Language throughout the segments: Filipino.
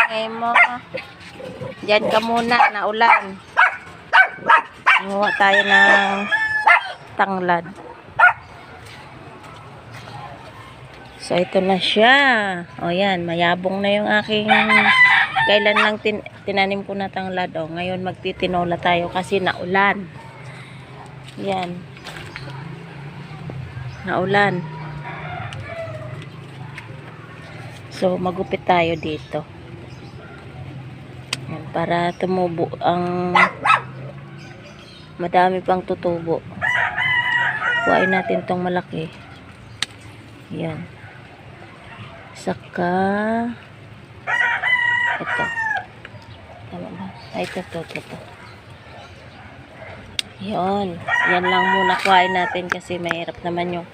ingay mo. Diyan ka muna, naulan. Nguha tayo ng tanglad. So, ito na siya. O, yan. Mayabong na yung aking kailan lang tinanim ko na tanglad. O, ngayon magtitinola tayo kasi naulan. Yan. Naulan. So, magupit tayo dito. Yan, para tumubo ang madami pang tutubo. Kuhain natin tong malaki. Yan. Saka ito. Tama ba? Ay, ito. Yan. Yan lang muna kuhain natin kasi mahirap naman yung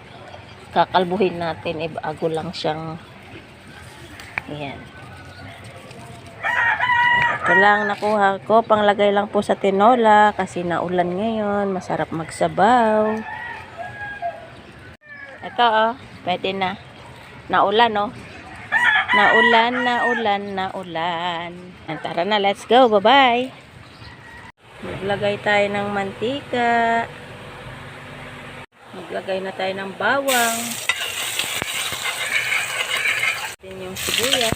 kakalbuhin natin. Bago lang siyang yan. Ito lang nakuha ko. Panglagay lang po sa tinola kasi naulan ngayon. Masarap magsabaw. Ito pwede na. Naulan Naulan. Tara na, let's go. Bye-bye. Maglagay tayo ng mantika. Maglagay na tayo ng bawang. Din yung sibuyas.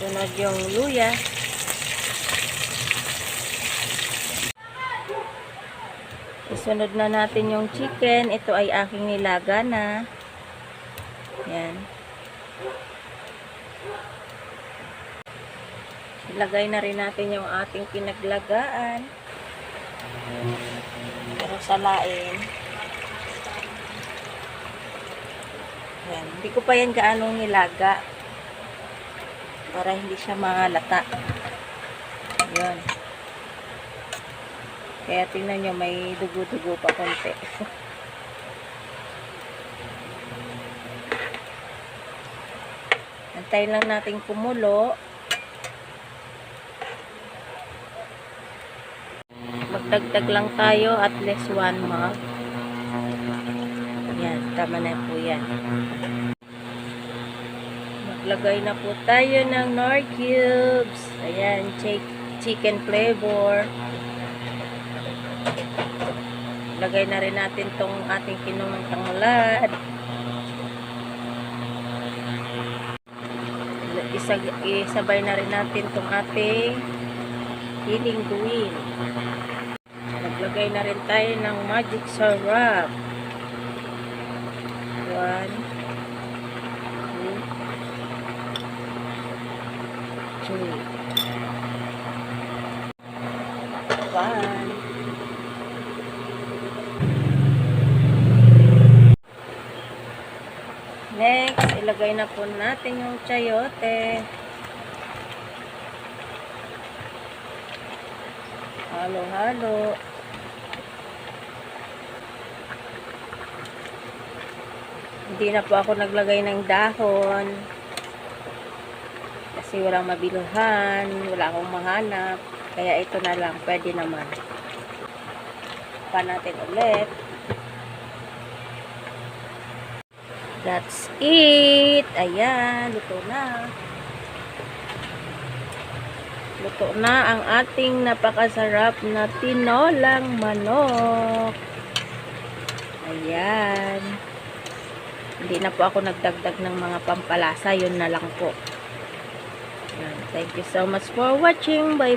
Sunod yung luya. Isunod na natin yung chicken. Ito ay aking nilaga na. Yan. Ilagay na rin natin yung ating pinaglagaan. Pero salain. Yan. Hindi ko pa yan gaano nilaga. Para hindi siya malata. Yan. Kaya tingnan nyo, may dugo-dugo pa konti. Antayin lang natin kumulo. Magdagdag lang tayo at least 1 mug. Yan, tama na po yan. Maglagay na po tayo ng Knorr cubes. Ayan, chicken flavor. Lagay na rin natin tong ating kinunong tanglad. Isabay na rin natin tong ating hilingguin. Naglagay na rin tayo ng magic syrup. 1, 2, 1. Next, ilagay na po natin yung chayote. Halo-halo. Hindi na po ako naglagay ng dahon. Kasi walang mabiluhan, wala akong mahanap. Kaya ito na lang, pwede naman. Pa natin ulit. That's it. Ayan, luto na. Luto na ang ating napakasarap na tinolang manok. Ayan. Hindi na po ako nagdagdag ng mga pampalasa. Yun na lang po. Ayan. Thank you so much for watching. Bye.